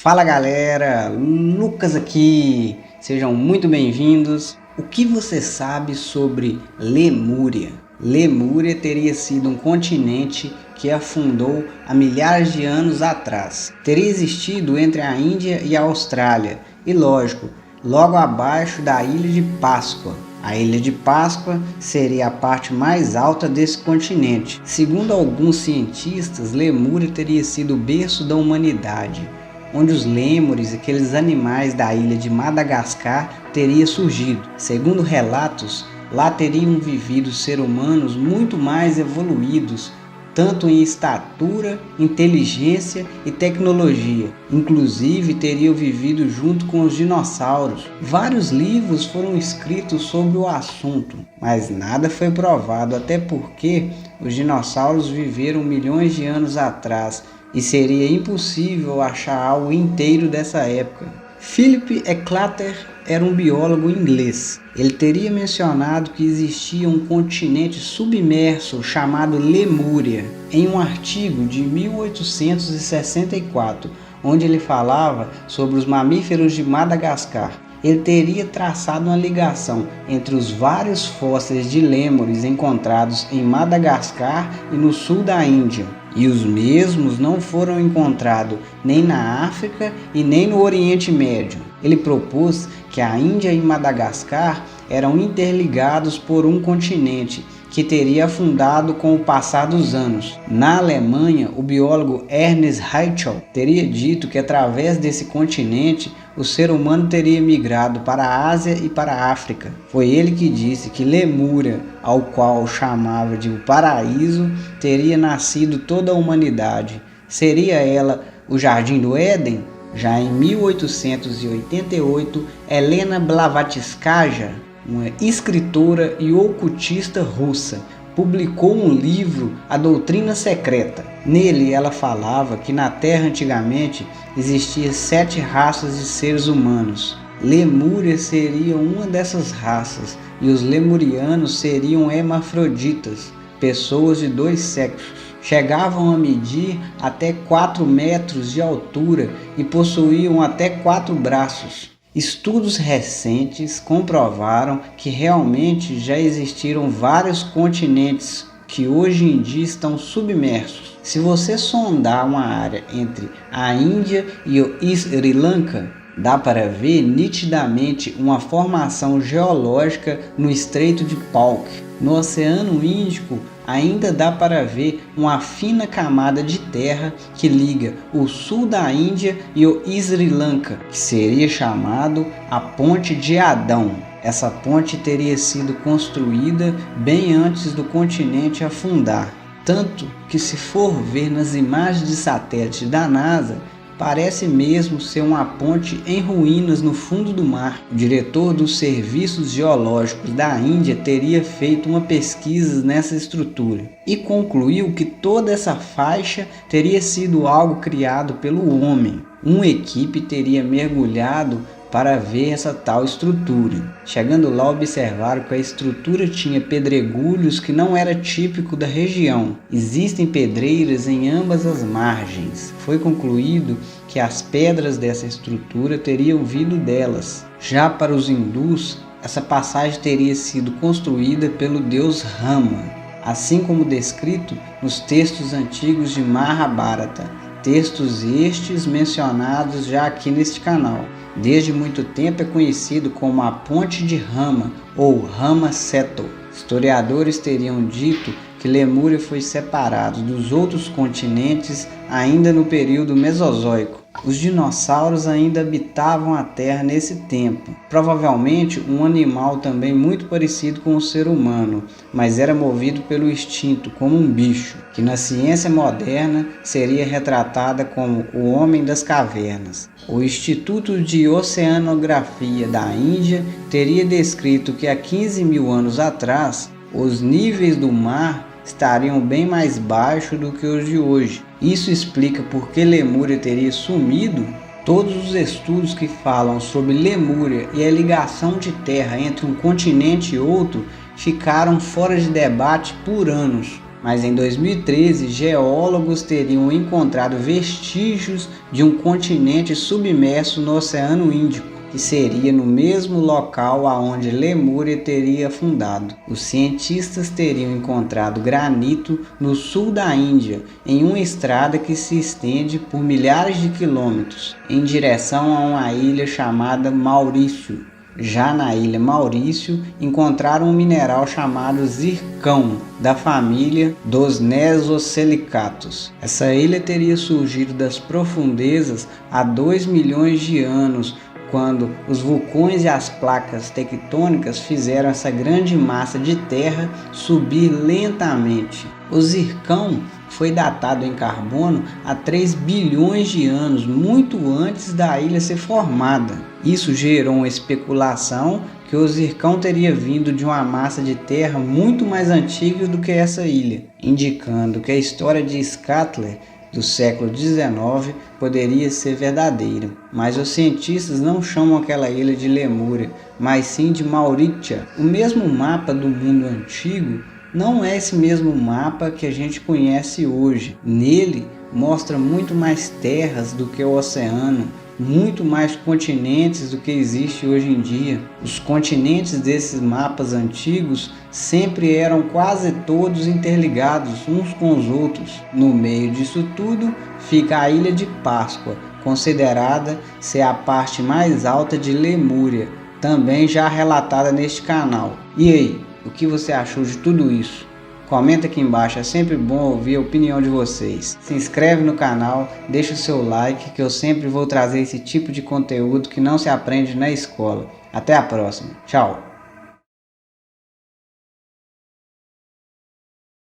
Fala galera, Lucas aqui, sejam muito bem-vindos. O que você sabe sobre Lemúria? Lemúria teria sido um continente que afundou há milhares de anos atrás. Teria existido entre a Índia e a Austrália e, lógico, logo abaixo da Ilha de Páscoa. A Ilha de Páscoa seria a parte mais alta desse continente. Segundo alguns cientistas, Lemúria teria sido o berço da humanidade, onde os lêmures, aqueles animais da ilha de Madagascar, teriam surgido. Segundo relatos, lá teriam vivido seres humanos muito mais evoluídos, tanto em estatura, inteligência e tecnologia. Inclusive teriam vivido junto com os dinossauros. Vários livros foram escritos sobre o assunto, mas nada foi provado, até porque os dinossauros viveram milhões de anos atrás e seria impossível achar algo inteiro dessa época. Philip Ecklater era um biólogo inglês. Ele teria mencionado que existia um continente submerso chamado Lemúria em um artigo de 1864, onde ele falava sobre os mamíferos de Madagascar. Ele teria traçado uma ligação entre os vários fósseis de lêmures encontrados em Madagascar e no sul da Índia. E os mesmos não foram encontrados nem na África e nem no Oriente Médio. Ele propôs que a Índia e Madagascar eram interligados por um continente que teria afundado com o passar dos anos. Na Alemanha, o biólogo Ernst Haeckel teria dito que através desse continente o ser humano teria migrado para a Ásia e para a África. Foi ele que disse que Lemúria, ao qual chamava de o paraíso, teria nascido toda a humanidade. Seria ela o Jardim do Éden? Já em 1888, Helena Blavatsky, uma escritora e ocultista russa, publicou um livro, A Doutrina Secreta. Nele ela falava que na Terra antigamente existiam 7 raças de seres humanos. Lemúria seria uma dessas raças e os lemurianos seriam hermafroditas, pessoas de 2 sexos. Chegavam a medir até 4 metros de altura e possuíam até 4 braços. Estudos recentes comprovaram que realmente já existiram vários continentes que hoje em dia estão submersos. Se você sondar uma área entre a Índia e o Sri Lanka, dá para ver nitidamente uma formação geológica no Estreito de Palk. No Oceano Índico ainda dá para ver uma fina camada de terra que liga o sul da Índia e o Sri Lanka, que seria chamado a Ponte de Adão. Essa ponte teria sido construída bem antes do continente afundar, tanto que, se for ver nas imagens de satélite da NASA, parece mesmo ser uma ponte em ruínas no fundo do mar. O diretor dos serviços geológicos da Índia teria feito uma pesquisa nessa estrutura e concluiu que toda essa faixa teria sido algo criado pelo homem. Uma equipe teria mergulhado para ver essa tal estrutura. Chegando lá, observaram que a estrutura tinha pedregulhos que não era típico da região. Existem pedreiras em ambas as margens. Foi concluído que as pedras dessa estrutura teriam vindo delas. Já para os hindus, essa passagem teria sido construída pelo deus Rama, assim como descrito nos textos antigos de Mahabharata, textos estes mencionados já aqui neste canal. Desde muito tempo é conhecido como a Ponte de Rama ou Rama Seto. Historiadores teriam dito que Lemúria foi separado dos outros continentes ainda no período Mesozoico. Os dinossauros ainda habitavam a Terra nesse tempo. Provavelmente um animal também muito parecido com o ser humano, mas era movido pelo instinto, como um bicho, que na ciência moderna seria retratada como o Homem das Cavernas. O Instituto de Oceanografia da Índia teria descrito que há 15 mil anos atrás, os níveis do mar estariam bem mais baixos do que os de hoje. Isso explica por que Lemúria teria sumido. Todos os estudos que falam sobre Lemúria e a ligação de terra entre um continente e outro ficaram fora de debate por anos. Mas em 2013, geólogos teriam encontrado vestígios de um continente submerso no Oceano Índico, que seria no mesmo local aonde Lemúria teria afundado. Os cientistas teriam encontrado granito no sul da Índia, em uma estrada que se estende por milhares de quilômetros, em direção a uma ilha chamada Maurício. Já na ilha Maurício, encontraram um mineral chamado zircão, da família dos nesosilicatos. Essa ilha teria surgido das profundezas há 2 milhões de anos, quando os vulcões e as placas tectônicas fizeram essa grande massa de terra subir lentamente. O zircão foi datado em carbono há 3 bilhões de anos, muito antes da ilha ser formada. Isso gerou uma especulação que o zircão teria vindo de uma massa de terra muito mais antiga do que essa ilha, indicando que a história de Skattler do século XIX poderia ser verdadeira, mas os cientistas não chamam aquela ilha de Lemúria, mas sim de Mauritia. O mesmo mapa do mundo antigo não é esse mesmo mapa que a gente conhece hoje. Nele mostra muito mais terras do que o oceano, muito mais continentes do que existe hoje em dia. Os continentes desses mapas antigos sempre eram quase todos interligados uns com os outros. No meio disso tudo fica a Ilha de Páscoa, considerada ser a parte mais alta de Lemúria, também já relatada neste canal. E aí, o que você achou de tudo isso? Comenta aqui embaixo, é sempre bom ouvir a opinião de vocês. Se inscreve no canal, deixa o seu like, que eu sempre vou trazer esse tipo de conteúdo que não se aprende na escola. Até a próxima. Tchau!